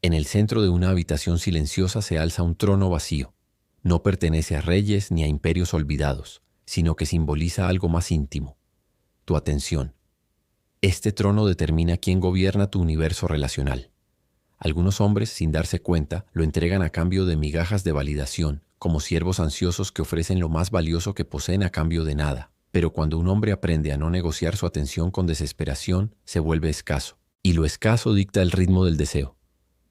En el centro de una habitación silenciosa se alza un trono vacío. No pertenece a reyes ni a imperios olvidados, sino que simboliza algo más íntimo: tu atención. Este trono determina quién gobierna tu universo relacional. Algunos hombres, sin darse cuenta, lo entregan a cambio de migajas de validación, como siervos ansiosos que ofrecen lo más valioso que poseen a cambio de nada. Pero cuando un hombre aprende a no negociar su atención con desesperación, se vuelve escaso. Y lo escaso dicta el ritmo del deseo.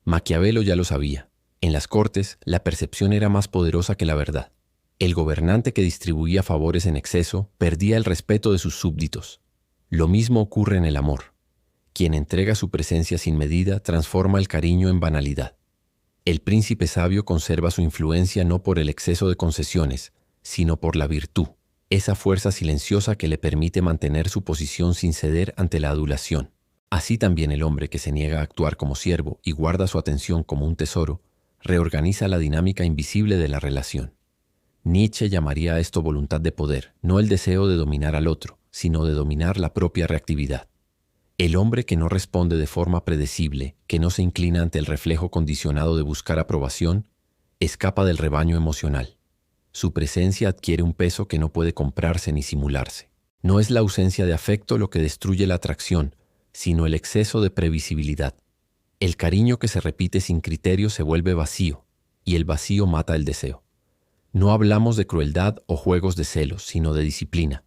Maquiavelo ya lo sabía. En las cortes, la percepción era más poderosa que la verdad. El gobernante que distribuía favores en exceso perdía el respeto de sus súbditos. Lo mismo ocurre en el amor. Quien entrega su presencia sin medida transforma el cariño en banalidad. El príncipe sabio conserva su influencia no por el exceso de concesiones, sino por la virtud, esa fuerza silenciosa que le permite mantener su posición sin ceder ante la adulación. Así también el hombre que se niega a actuar como siervo y guarda su atención como un tesoro, reorganiza la dinámica invisible de la relación. Nietzsche llamaría a esto voluntad de poder, no el deseo de dominar al otro, sino de dominar la propia reactividad. El hombre que no responde de forma predecible, que no se inclina ante el reflejo condicionado de buscar aprobación, escapa del rebaño emocional. Su presencia adquiere un peso que no puede comprarse ni simularse. No es la ausencia de afecto lo que destruye la atracción, sino el exceso de previsibilidad. El cariño que se repite sin criterio se vuelve vacío, y el vacío mata el deseo. No hablamos de crueldad o juegos de celos, sino de disciplina.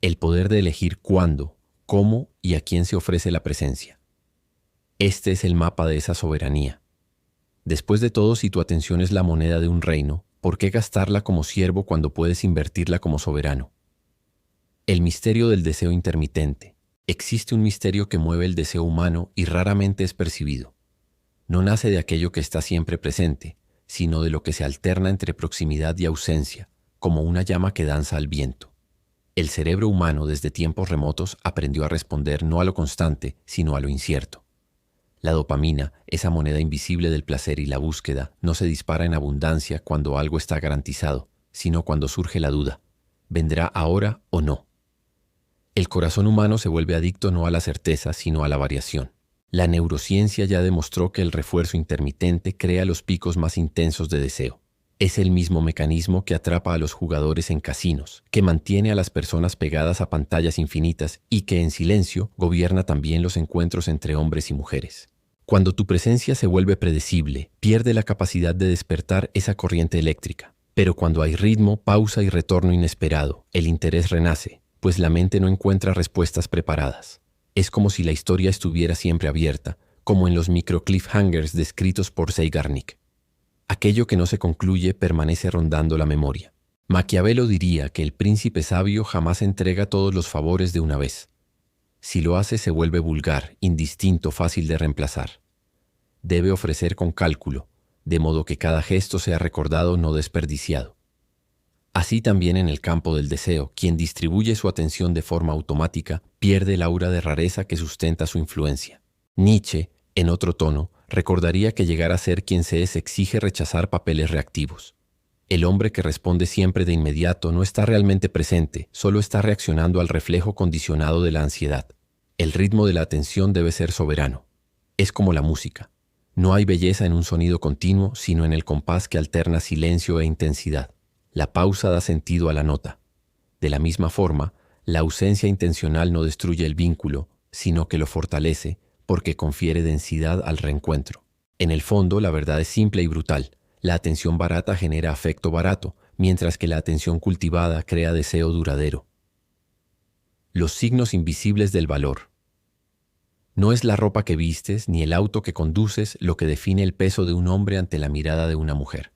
El poder de elegir cuándo, cómo y a quién se ofrece la presencia. Este es el mapa de esa soberanía. Después de todo, si tu atención es la moneda de un reino, ¿por qué gastarla como siervo cuando puedes invertirla como soberano? El misterio del deseo intermitente. Existe un misterio que mueve el deseo humano y raramente es percibido. No nace de aquello que está siempre presente, sino de lo que se alterna entre proximidad y ausencia, como una llama que danza al viento. El cerebro humano desde tiempos remotos aprendió a responder no a lo constante, sino a lo incierto. La dopamina, esa moneda invisible del placer y la búsqueda, no se dispara en abundancia cuando algo está garantizado, sino cuando surge la duda: ¿vendrá ahora o no? El corazón humano se vuelve adicto no a la certeza, sino a la variación. La neurociencia ya demostró que el refuerzo intermitente crea los picos más intensos de deseo. Es el mismo mecanismo que atrapa a los jugadores en casinos, que mantiene a las personas pegadas a pantallas infinitas y que en silencio gobierna también los encuentros entre hombres y mujeres. Cuando tu presencia se vuelve predecible, pierde la capacidad de despertar esa corriente eléctrica. Pero cuando hay ritmo, pausa y retorno inesperado, el interés renace, pues la mente no encuentra respuestas preparadas. Es como si la historia estuviera siempre abierta, como en los micro cliffhangers descritos por Zeigarnik. Aquello que no se concluye permanece rondando la memoria. Maquiavelo diría que el príncipe sabio jamás entrega todos los favores de una vez. Si lo hace, se vuelve vulgar, indistinto, fácil de reemplazar. Debe ofrecer con cálculo, de modo que cada gesto sea recordado, no desperdiciado. Así también en el campo del deseo, quien distribuye su atención de forma automática pierde el aura de rareza que sustenta su influencia. Nietzsche, en otro tono, recordaría que llegar a ser quien se es exige rechazar papeles reactivos. El hombre que responde siempre de inmediato no está realmente presente, solo está reaccionando al reflejo condicionado de la ansiedad. El ritmo de la atención debe ser soberano. Es como la música. No hay belleza en un sonido continuo, sino en el compás que alterna silencio e intensidad. La pausa da sentido a la nota. De la misma forma, la ausencia intencional no destruye el vínculo, sino que lo fortalece, porque confiere densidad al reencuentro. En el fondo, la verdad es simple y brutal. La atención barata genera afecto barato, mientras que la atención cultivada crea deseo duradero. Los signos invisibles del valor. No es la ropa que vistes ni el auto que conduces lo que define el peso de un hombre ante la mirada de una mujer.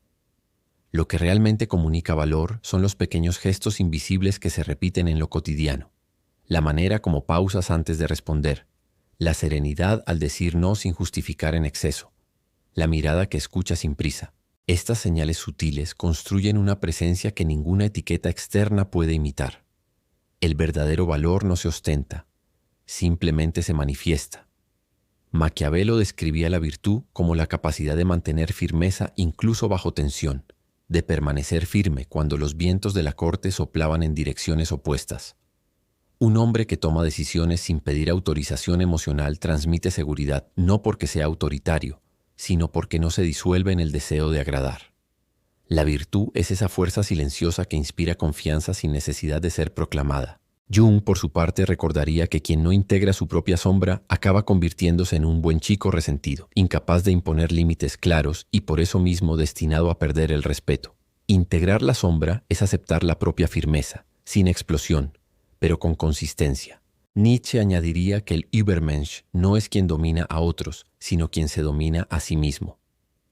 Lo que realmente comunica valor son los pequeños gestos invisibles que se repiten en lo cotidiano. La manera como pausas antes de responder. La serenidad al decir no sin justificar en exceso. La mirada que escucha sin prisa. Estas señales sutiles construyen una presencia que ninguna etiqueta externa puede imitar. El verdadero valor no se ostenta, simplemente se manifiesta. Maquiavelo describía la virtud como la capacidad de mantener firmeza incluso bajo tensión, de permanecer firme cuando los vientos de la corte soplaban en direcciones opuestas. Un hombre que toma decisiones sin pedir autorización emocional transmite seguridad, no porque sea autoritario, sino porque no se disuelve en el deseo de agradar. La virtud es esa fuerza silenciosa que inspira confianza sin necesidad de ser proclamada. Jung, por su parte, recordaría que quien no integra su propia sombra acaba convirtiéndose en un buen chico resentido, incapaz de imponer límites claros y por eso mismo destinado a perder el respeto. Integrar la sombra es aceptar la propia firmeza, sin explosión, pero con consistencia. Nietzsche añadiría que el Übermensch no es quien domina a otros, sino quien se domina a sí mismo.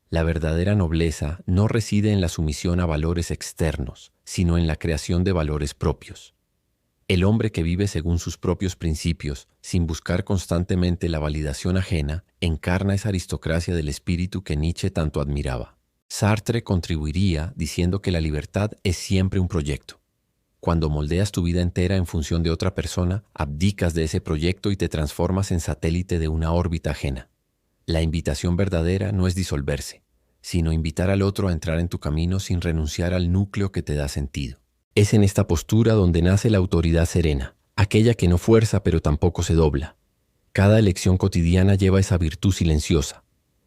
La verdadera nobleza no reside en la sumisión a valores externos, sino en la creación de valores propios. El hombre que vive según sus propios principios, sin buscar constantemente la validación ajena, encarna esa aristocracia del espíritu que Nietzsche tanto admiraba. Sartre contribuiría diciendo que la libertad es siempre un proyecto. Cuando moldeas tu vida entera en función de otra persona, abdicas de ese proyecto y te transformas en satélite de una órbita ajena. La invitación verdadera no es disolverse, sino invitar al otro a entrar en tu camino sin renunciar al núcleo que te da sentido. Es en esta postura donde nace la autoridad serena, aquella que no fuerza pero tampoco se dobla. Cada elección cotidiana lleva esa virtud silenciosa.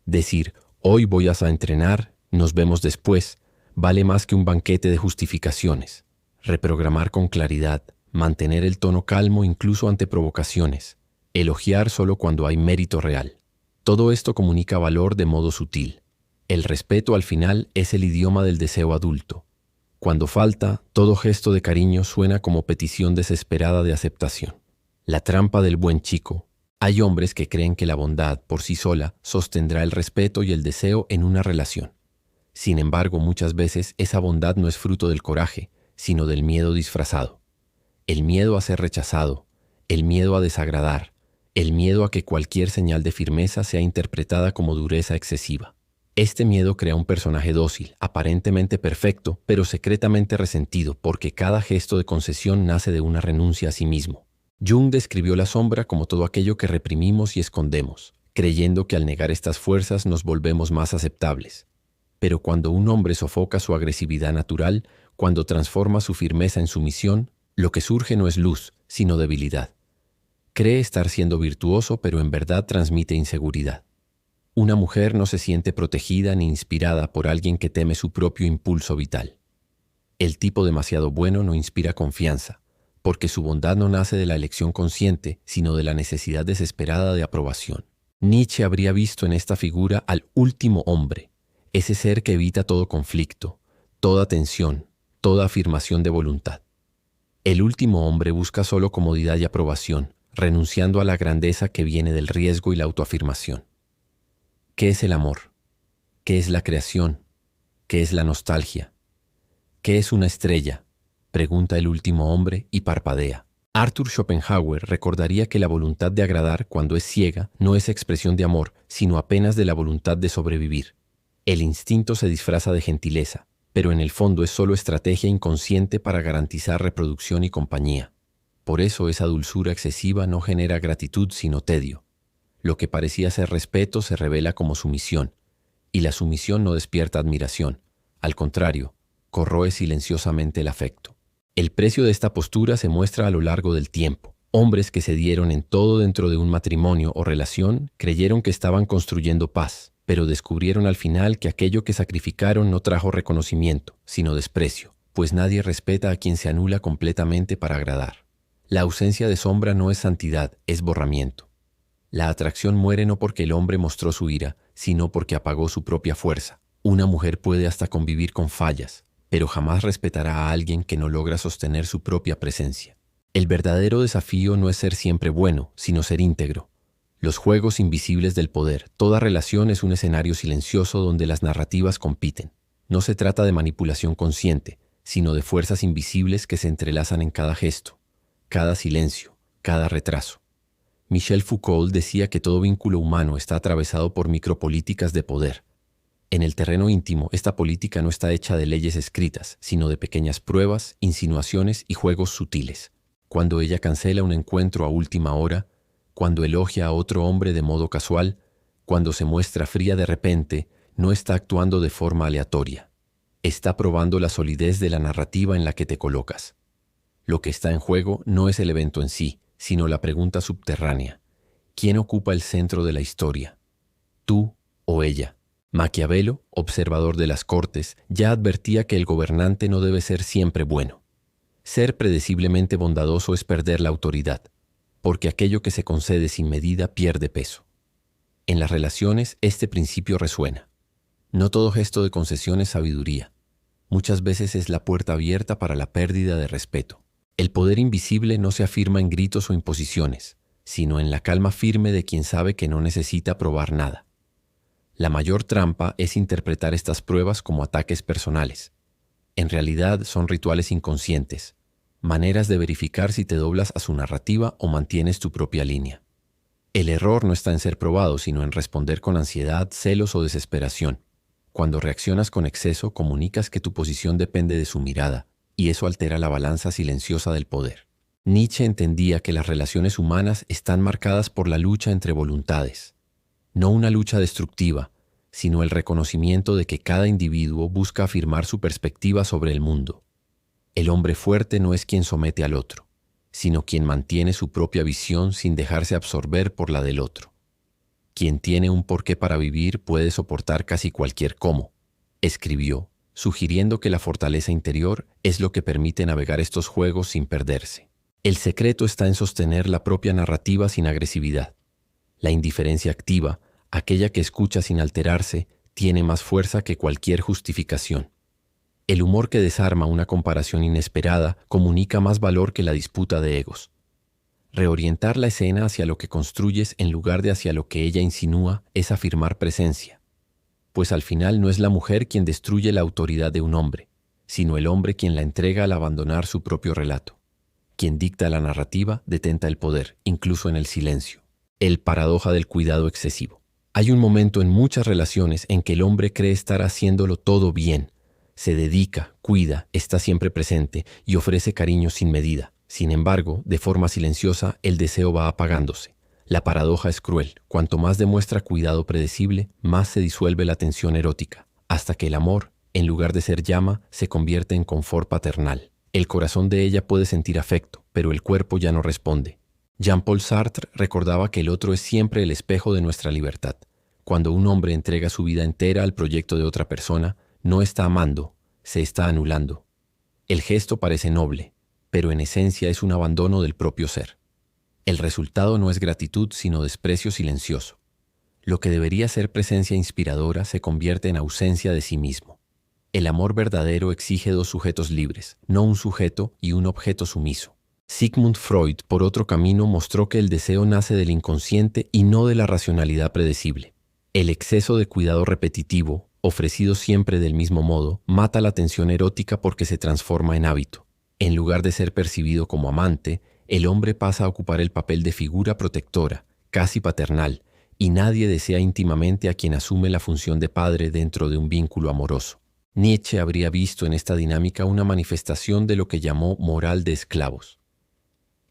Decir, hoy voy a entrenar, nos vemos después, vale más que un banquete de justificaciones. Reprogramar con claridad, mantener el tono calmo incluso ante provocaciones, elogiar solo cuando hay mérito real. Todo esto comunica valor de modo sutil. El respeto al final es el idioma del deseo adulto. Cuando falta, todo gesto de cariño suena como petición desesperada de aceptación. La trampa del buen chico. Hay hombres que creen que la bondad, por sí sola, sostendrá el respeto y el deseo en una relación. Sin embargo, muchas veces esa bondad no es fruto del coraje, sino del miedo disfrazado. El miedo a ser rechazado, el miedo a desagradar, el miedo a que cualquier señal de firmeza sea interpretada como dureza excesiva. Este miedo crea un personaje dócil, aparentemente perfecto, pero secretamente resentido, porque cada gesto de concesión nace de una renuncia a sí mismo. Jung describió la sombra como todo aquello que reprimimos y escondemos, creyendo que al negar estas fuerzas nos volvemos más aceptables. Pero cuando un hombre sofoca su agresividad natural, cuando transforma su firmeza en sumisión, lo que surge no es luz, sino debilidad. Cree estar siendo virtuoso, pero en verdad transmite inseguridad. Una mujer no se siente protegida ni inspirada por alguien que teme su propio impulso vital. El tipo demasiado bueno no inspira confianza, porque su bondad no nace de la elección consciente, sino de la necesidad desesperada de aprobación. Nietzsche habría visto en esta figura al último hombre, ese ser que evita todo conflicto, toda tensión, toda afirmación de voluntad. El último hombre busca solo comodidad y aprobación, renunciando a la grandeza que viene del riesgo y la autoafirmación. ¿Qué es el amor? ¿Qué es la creación? ¿Qué es la nostalgia? ¿Qué es una estrella? Pregunta el último hombre y parpadea. Arthur Schopenhauer recordaría que la voluntad de agradar, cuando es ciega, no es expresión de amor, sino apenas de la voluntad de sobrevivir. El instinto se disfraza de gentileza, pero en el fondo es solo estrategia inconsciente para garantizar reproducción y compañía. Por eso esa dulzura excesiva no genera gratitud sino tedio. Lo que parecía ser respeto se revela como sumisión, y la sumisión no despierta admiración. Al contrario, corroe silenciosamente el afecto. El precio de esta postura se muestra a lo largo del tiempo. Hombres que se dieron en todo dentro de un matrimonio o relación creyeron que estaban construyendo paz, pero descubrieron al final que aquello que sacrificaron no trajo reconocimiento, sino desprecio, pues nadie respeta a quien se anula completamente para agradar. La ausencia de sombra no es santidad, es borramiento. La atracción muere no porque el hombre mostró su ira, sino porque apagó su propia fuerza. Una mujer puede hasta convivir con fallas, pero jamás respetará a alguien que no logra sostener su propia presencia. El verdadero desafío no es ser siempre bueno, sino ser íntegro. Los juegos invisibles del poder, toda relación es un escenario silencioso donde las narrativas compiten. No se trata de manipulación consciente, sino de fuerzas invisibles que se entrelazan en cada gesto, cada silencio, cada retraso. Michel Foucault decía que todo vínculo humano está atravesado por micropolíticas de poder. En el terreno íntimo, esta política no está hecha de leyes escritas, sino de pequeñas pruebas, insinuaciones y juegos sutiles. Cuando ella cancela un encuentro a última hora, cuando elogia a otro hombre de modo casual, cuando se muestra fría de repente, no está actuando de forma aleatoria. Está probando la solidez de la narrativa en la que te colocas. Lo que está en juego no es el evento en sí, sino la pregunta subterránea. ¿Quién ocupa el centro de la historia? ¿Tú o ella? Maquiavelo, observador de las cortes, ya advertía que el gobernante no debe ser siempre bueno. Ser predeciblemente bondadoso es perder la autoridad, porque aquello que se concede sin medida pierde peso. En las relaciones, este principio resuena. No todo gesto de concesión es sabiduría. Muchas veces es la puerta abierta para la pérdida de respeto. El poder invisible no se afirma en gritos o imposiciones, sino en la calma firme de quien sabe que no necesita probar nada. La mayor trampa es interpretar estas pruebas como ataques personales. En realidad son rituales inconscientes, maneras de verificar si te doblas a su narrativa o mantienes tu propia línea. El error no está en ser probado, sino en responder con ansiedad, celos o desesperación. Cuando reaccionas con exceso, comunicas que tu posición depende de su mirada, y eso altera la balanza silenciosa del poder. Nietzsche entendía que las relaciones humanas están marcadas por la lucha entre voluntades. No una lucha destructiva, sino el reconocimiento de que cada individuo busca afirmar su perspectiva sobre el mundo. El hombre fuerte no es quien somete al otro, sino quien mantiene su propia visión sin dejarse absorber por la del otro. Quien tiene un porqué para vivir puede soportar casi cualquier cómo, escribió, sugiriendo que la fortaleza interior es lo que permite navegar estos juegos sin perderse. El secreto está en sostener la propia narrativa sin agresividad. La indiferencia activa, aquella que escucha sin alterarse, tiene más fuerza que cualquier justificación. El humor que desarma una comparación inesperada comunica más valor que la disputa de egos. Reorientar la escena hacia lo que construyes en lugar de hacia lo que ella insinúa es afirmar presencia. Pues al final no es la mujer quien destruye la autoridad de un hombre, sino el hombre quien la entrega al abandonar su propio relato. Quien dicta la narrativa detenta el poder, incluso en el silencio. El paradoja del cuidado excesivo. Hay un momento en muchas relaciones en que el hombre cree estar haciéndolo todo bien. Se dedica, cuida, está siempre presente y ofrece cariño sin medida. Sin embargo, de forma silenciosa, el deseo va apagándose. La paradoja es cruel. Cuanto más demuestra cuidado predecible, más se disuelve la tensión erótica, hasta que el amor, en lugar de ser llama, se convierte en confort paternal. El corazón de ella puede sentir afecto, pero el cuerpo ya no responde. Jean-Paul Sartre recordaba que el otro es siempre el espejo de nuestra libertad. Cuando un hombre entrega su vida entera al proyecto de otra persona, no está amando, se está anulando. El gesto parece noble, pero en esencia es un abandono del propio ser. El resultado no es gratitud, sino desprecio silencioso. Lo que debería ser presencia inspiradora se convierte en ausencia de sí mismo. El amor verdadero exige dos sujetos libres, no un sujeto y un objeto sumiso. Sigmund Freud, por otro camino, mostró que el deseo nace del inconsciente y no de la racionalidad predecible. El exceso de cuidado repetitivo, ofrecido siempre del mismo modo, mata la tensión erótica porque se transforma en hábito. En lugar de ser percibido como amante, el hombre pasa a ocupar el papel de figura protectora, casi paternal, y nadie desea íntimamente a quien asume la función de padre dentro de un vínculo amoroso. Nietzsche habría visto en esta dinámica una manifestación de lo que llamó moral de esclavos.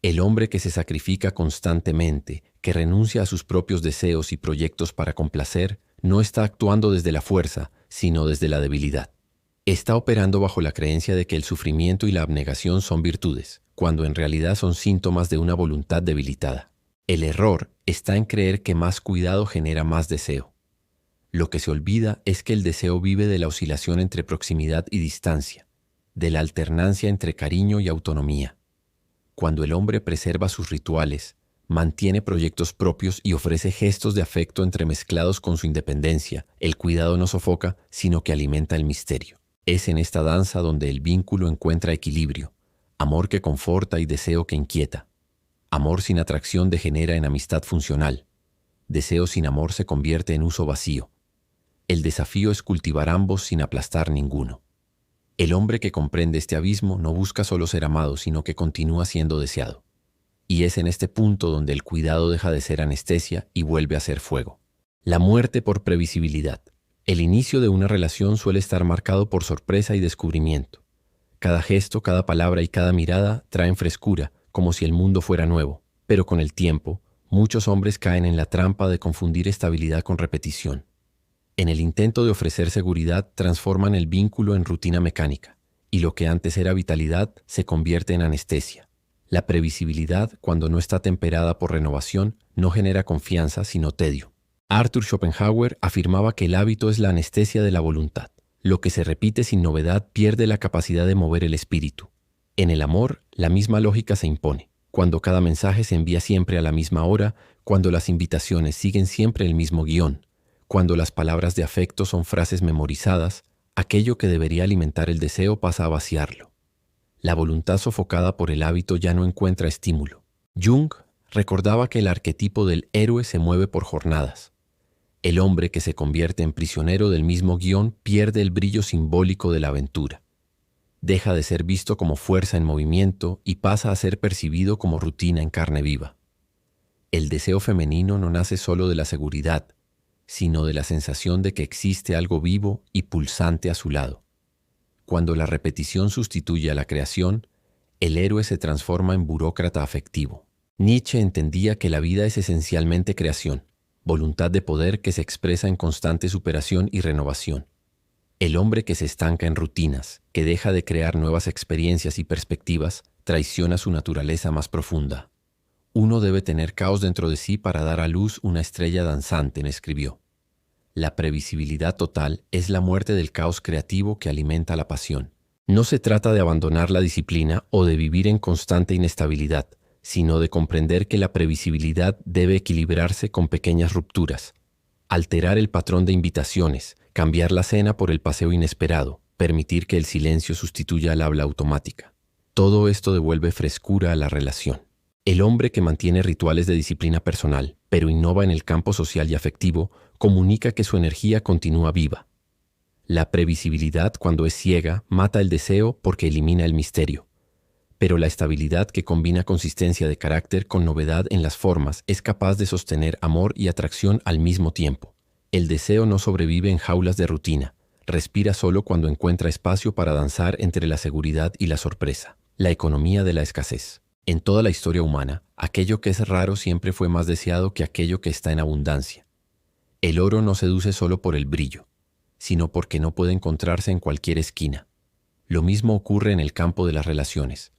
El hombre que se sacrifica constantemente, que renuncia a sus propios deseos y proyectos para complacer, no está actuando desde la fuerza, sino desde la debilidad. Está operando bajo la creencia de que el sufrimiento y la abnegación son virtudes, cuando en realidad son síntomas de una voluntad debilitada. El error está en creer que más cuidado genera más deseo. Lo que se olvida es que el deseo vive de la oscilación entre proximidad y distancia, de la alternancia entre cariño y autonomía. Cuando el hombre preserva sus rituales, mantiene proyectos propios y ofrece gestos de afecto entremezclados con su independencia, el cuidado no sofoca, sino que alimenta el misterio. Es en esta danza donde el vínculo encuentra equilibrio, amor que conforta y deseo que inquieta. Amor sin atracción degenera en amistad funcional. Deseo sin amor se convierte en uso vacío. El desafío es cultivar ambos sin aplastar ninguno. El hombre que comprende este abismo no busca solo ser amado, sino que continúa siendo deseado. Y es en este punto donde el cuidado deja de ser anestesia y vuelve a ser fuego. La muerte por previsibilidad. El inicio de una relación suele estar marcado por sorpresa y descubrimiento. Cada gesto, cada palabra y cada mirada traen frescura, como si el mundo fuera nuevo. Pero con el tiempo, muchos hombres caen en la trampa de confundir estabilidad con repetición. En el intento de ofrecer seguridad, transforman el vínculo en rutina mecánica, y lo que antes era vitalidad se convierte en anestesia. La previsibilidad, cuando no está temperada por renovación, no genera confianza, sino tedio. Arthur Schopenhauer afirmaba que el hábito es la anestesia de la voluntad. Lo que se repite sin novedad pierde la capacidad de mover el espíritu. En el amor, la misma lógica se impone. Cuando cada mensaje se envía siempre a la misma hora, cuando las invitaciones siguen siempre el mismo guión, cuando las palabras de afecto son frases memorizadas, aquello que debería alimentar el deseo pasa a vaciarlo. La voluntad sofocada por el hábito ya no encuentra estímulo. Jung recordaba que el arquetipo del héroe se mueve por jornadas. El hombre que se convierte en prisionero del mismo guión pierde el brillo simbólico de la aventura. Deja de ser visto como fuerza en movimiento y pasa a ser percibido como rutina en carne viva. El deseo femenino no nace solo de la seguridad, sino de la sensación de que existe algo vivo y pulsante a su lado. Cuando la repetición sustituye a la creación, el héroe se transforma en burócrata afectivo. Nietzsche entendía que la vida es esencialmente creación, voluntad de poder que se expresa en constante superación y renovación. El hombre que se estanca en rutinas, que deja de crear nuevas experiencias y perspectivas, traiciona su naturaleza más profunda. Uno debe tener caos dentro de sí para dar a luz una estrella danzante, escribió. La previsibilidad total es la muerte del caos creativo que alimenta la pasión. No se trata de abandonar la disciplina o de vivir en constante inestabilidad, sino de comprender que la previsibilidad debe equilibrarse con pequeñas rupturas. Alterar el patrón de invitaciones, cambiar la cena por el paseo inesperado, permitir que el silencio sustituya al habla automática. Todo esto devuelve frescura a la relación. El hombre que mantiene rituales de disciplina personal, pero innova en el campo social y afectivo, comunica que su energía continúa viva. La previsibilidad, cuando es ciega, mata el deseo porque elimina el misterio. Pero la estabilidad que combina consistencia de carácter con novedad en las formas es capaz de sostener amor y atracción al mismo tiempo. El deseo no sobrevive en jaulas de rutina, respira solo cuando encuentra espacio para danzar entre la seguridad y la sorpresa. La economía de la escasez. En toda la historia humana, aquello que es raro siempre fue más deseado que aquello que está en abundancia. El oro no seduce solo por el brillo, sino porque no puede encontrarse en cualquier esquina. Lo mismo ocurre en el campo de las relaciones.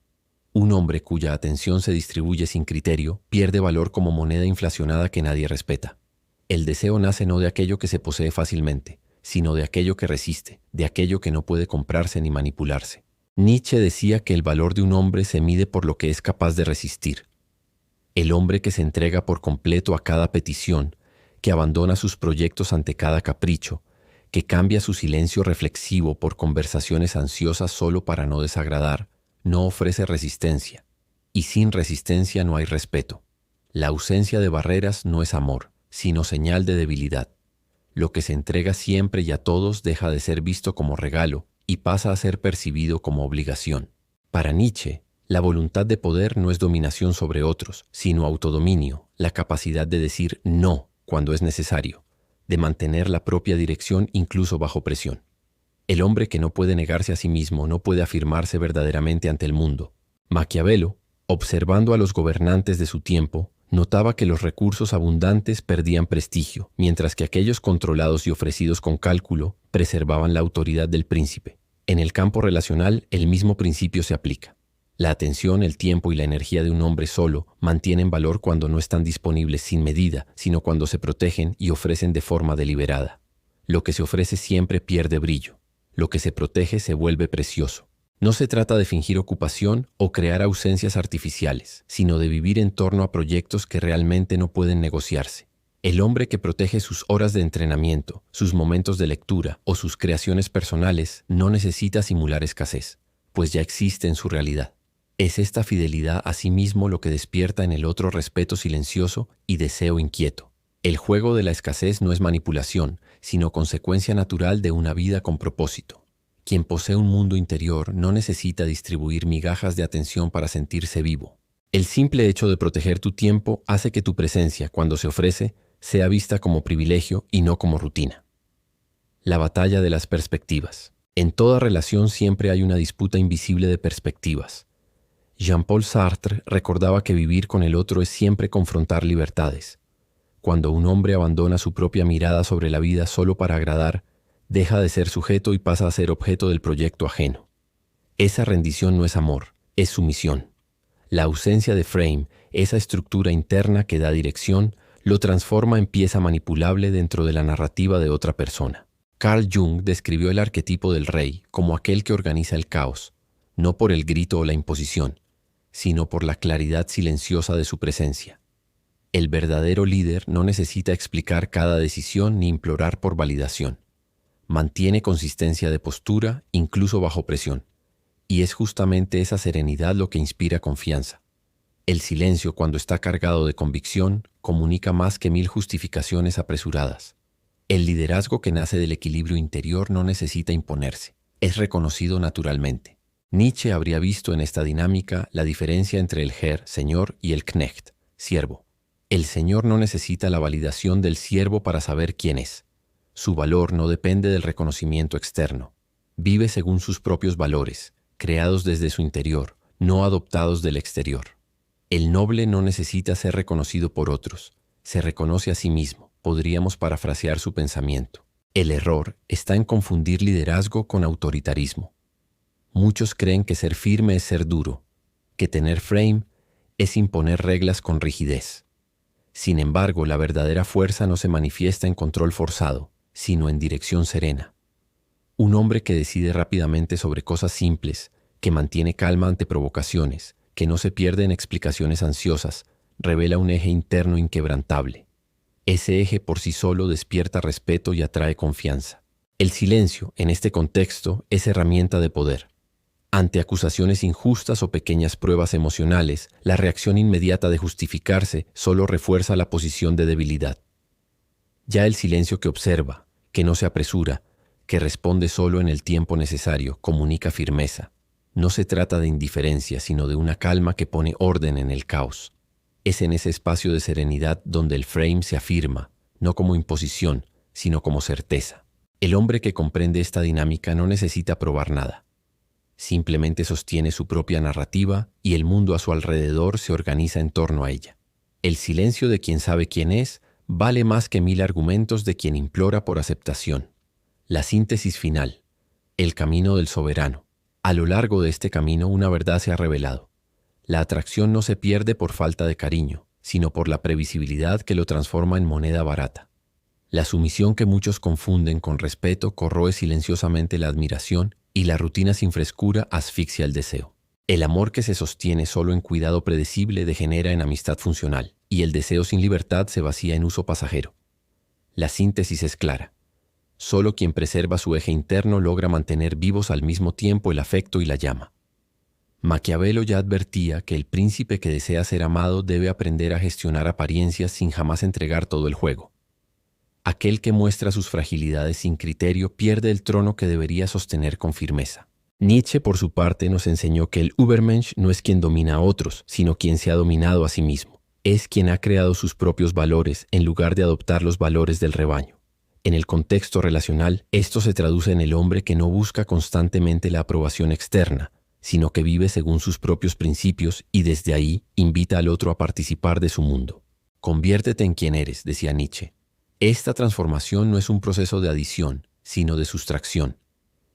Un hombre cuya atención se distribuye sin criterio pierde valor como moneda inflacionada que nadie respeta. El deseo nace no de aquello que se posee fácilmente, sino de aquello que resiste, de aquello que no puede comprarse ni manipularse. Nietzsche decía que el valor de un hombre se mide por lo que es capaz de resistir. El hombre que se entrega por completo a cada petición, que abandona sus proyectos ante cada capricho, que cambia su silencio reflexivo por conversaciones ansiosas solo para no desagradar, no ofrece resistencia, y sin resistencia no hay respeto. La ausencia de barreras no es amor, sino señal de debilidad. Lo que se entrega siempre y a todos deja de ser visto como regalo y pasa a ser percibido como obligación. Para Nietzsche, la voluntad de poder no es dominación sobre otros, sino autodominio, la capacidad de decir no cuando es necesario, de mantener la propia dirección incluso bajo presión. El hombre que no puede negarse a sí mismo no puede afirmarse verdaderamente ante el mundo. Maquiavelo, observando a los gobernantes de su tiempo, notaba que los recursos abundantes perdían prestigio, mientras que aquellos controlados y ofrecidos con cálculo preservaban la autoridad del príncipe. En el campo relacional, el mismo principio se aplica. La atención, el tiempo y la energía de un hombre solo mantienen valor cuando no están disponibles sin medida, sino cuando se protegen y ofrecen de forma deliberada. Lo que se ofrece siempre pierde brillo. Lo que se protege se vuelve precioso. No se trata de fingir ocupación o crear ausencias artificiales, sino de vivir en torno a proyectos que realmente no pueden negociarse. El hombre que protege sus horas de entrenamiento, sus momentos de lectura o sus creaciones personales no necesita simular escasez, pues ya existe en su realidad. Es esta fidelidad a sí mismo lo que despierta en el otro respeto silencioso y deseo inquieto. El juego de la escasez no es manipulación, sino consecuencia natural de una vida con propósito. Quien posee un mundo interior no necesita distribuir migajas de atención para sentirse vivo. El simple hecho de proteger tu tiempo hace que tu presencia, cuando se ofrece, sea vista como privilegio y no como rutina. La batalla de las perspectivas. En toda relación siempre hay una disputa invisible de perspectivas. Jean-Paul Sartre recordaba que vivir con el otro es siempre confrontar libertades. Cuando un hombre abandona su propia mirada sobre la vida solo para agradar, deja de ser sujeto y pasa a ser objeto del proyecto ajeno. Esa rendición no es amor, es sumisión. La ausencia de frame, esa estructura interna que da dirección, lo transforma en pieza manipulable dentro de la narrativa de otra persona. Carl Jung describió el arquetipo del rey como aquel que organiza el caos, no por el grito o la imposición, sino por la claridad silenciosa de su presencia. El verdadero líder no necesita explicar cada decisión ni implorar por validación. Mantiene consistencia de postura, incluso bajo presión, y es justamente esa serenidad lo que inspira confianza. El silencio, cuando está cargado de convicción, comunica más que 1000 justificaciones apresuradas. El liderazgo que nace del equilibrio interior no necesita imponerse, es reconocido naturalmente. Nietzsche habría visto en esta dinámica la diferencia entre el Herr, señor, y el Knecht, siervo. El señor no necesita la validación del siervo para saber quién es. Su valor no depende del reconocimiento externo. Vive según sus propios valores, creados desde su interior, no adoptados del exterior. El noble no necesita ser reconocido por otros, se reconoce a sí mismo. Podríamos parafrasear su pensamiento. El error está en confundir liderazgo con autoritarismo. Muchos creen que ser firme es ser duro, que tener frame es imponer reglas con rigidez. Sin embargo, la verdadera fuerza no se manifiesta en control forzado, sino en dirección serena. Un hombre que decide rápidamente sobre cosas simples, que mantiene calma ante provocaciones, que no se pierde en explicaciones ansiosas, revela un eje interno inquebrantable. Ese eje por sí solo despierta respeto y atrae confianza. El silencio, en este contexto, es herramienta de poder. Ante acusaciones injustas o pequeñas pruebas emocionales, la reacción inmediata de justificarse solo refuerza la posición de debilidad. Ya el silencio que observa, que no se apresura, que responde solo en el tiempo necesario, comunica firmeza. No se trata de indiferencia, sino de una calma que pone orden en el caos. Es en ese espacio de serenidad donde el frame se afirma, no como imposición, sino como certeza. El hombre que comprende esta dinámica no necesita probar nada. Simplemente sostiene su propia narrativa y el mundo a su alrededor se organiza en torno a ella. El silencio de quien sabe quién es vale más que 1000 argumentos de quien implora por aceptación. La síntesis final, el camino del soberano. A lo largo de este camino una verdad se ha revelado. La atracción no se pierde por falta de cariño, sino por la previsibilidad que lo transforma en moneda barata. La sumisión que muchos confunden con respeto corroe silenciosamente la admiración y la rutina sin frescura asfixia el deseo. El amor que se sostiene solo en cuidado predecible degenera en amistad funcional, y el deseo sin libertad se vacía en uso pasajero. La síntesis es clara. Solo quien preserva su eje interno logra mantener vivos al mismo tiempo el afecto y la llama. Maquiavelo ya advertía que el príncipe que desea ser amado debe aprender a gestionar apariencias sin jamás entregar todo el juego. Aquel que muestra sus fragilidades sin criterio pierde el trono que debería sostener con firmeza. Nietzsche, por su parte, nos enseñó que el Übermensch no es quien domina a otros, sino quien se ha dominado a sí mismo. Es quien ha creado sus propios valores en lugar de adoptar los valores del rebaño. En el contexto relacional, esto se traduce en el hombre que no busca constantemente la aprobación externa, sino que vive según sus propios principios y desde ahí invita al otro a participar de su mundo. Conviértete en quien eres, decía Nietzsche. Esta transformación no es un proceso de adición, sino de sustracción.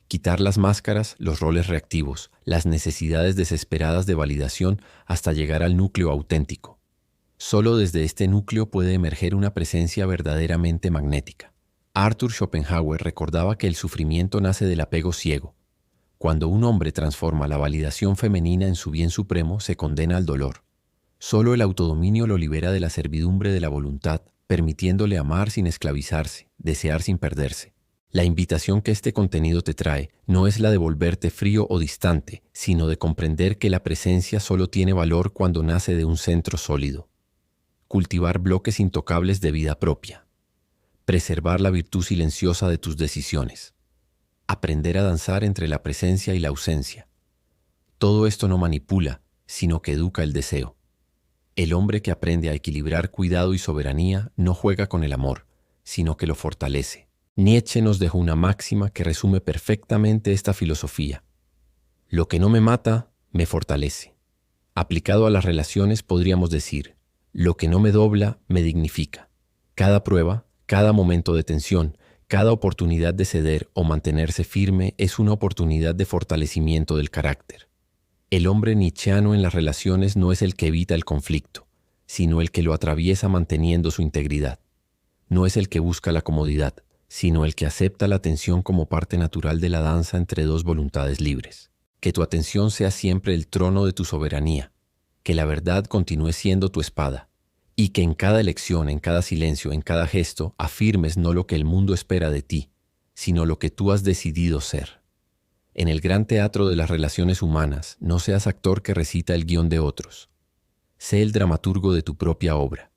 Quitar las máscaras, los roles reactivos, las necesidades desesperadas de validación hasta llegar al núcleo auténtico. Solo desde este núcleo puede emerger una presencia verdaderamente magnética. Arthur Schopenhauer recordaba que el sufrimiento nace del apego ciego. Cuando un hombre transforma la validación femenina en su bien supremo, se condena al dolor. Solo el autodominio lo libera de la servidumbre de la voluntad, permitiéndole amar sin esclavizarse, desear sin perderse. La invitación que este contenido te trae no es la de volverte frío o distante, sino de comprender que la presencia solo tiene valor cuando nace de un centro sólido. Cultivar bloques intocables de vida propia. Preservar la virtud silenciosa de tus decisiones. Aprender a danzar entre la presencia y la ausencia. Todo esto no manipula, sino que educa el deseo. El hombre que aprende a equilibrar cuidado y soberanía no juega con el amor, sino que lo fortalece. Nietzsche nos dejó una máxima que resume perfectamente esta filosofía. Lo que no me mata, me fortalece. Aplicado a las relaciones podríamos decir, lo que no me dobla, me dignifica. Cada prueba, cada momento de tensión, cada oportunidad de ceder o mantenerse firme es una oportunidad de fortalecimiento del carácter. El hombre nietzscheano en las relaciones no es el que evita el conflicto, sino el que lo atraviesa manteniendo su integridad. No es el que busca la comodidad, sino el que acepta la tensión como parte natural de la danza entre dos voluntades libres. Que tu atención sea siempre el trono de tu soberanía, que la verdad continúe siendo tu espada, y que en cada elección, en cada silencio, en cada gesto, afirmes no lo que el mundo espera de ti, sino lo que tú has decidido ser. En el gran teatro de las relaciones humanas, no seas actor que recita el guión de otros. Sé el dramaturgo de tu propia obra.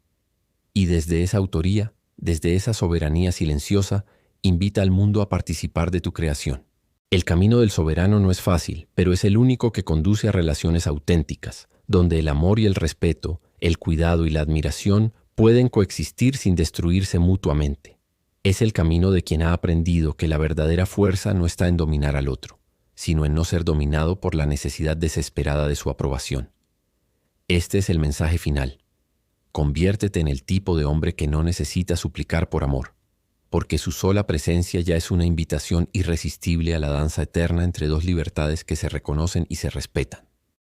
Y desde esa autoría, desde esa soberanía silenciosa, invita al mundo a participar de tu creación. El camino del soberano no es fácil, pero es el único que conduce a relaciones auténticas, donde el amor y el respeto, el cuidado y la admiración pueden coexistir sin destruirse mutuamente. Es el camino de quien ha aprendido que la verdadera fuerza no está en dominar al otro, sino en no ser dominado por la necesidad desesperada de su aprobación. Este es el mensaje final. Conviértete en el tipo de hombre que no necesita suplicar por amor, porque su sola presencia ya es una invitación irresistible a la danza eterna entre dos libertades que se reconocen y se respetan.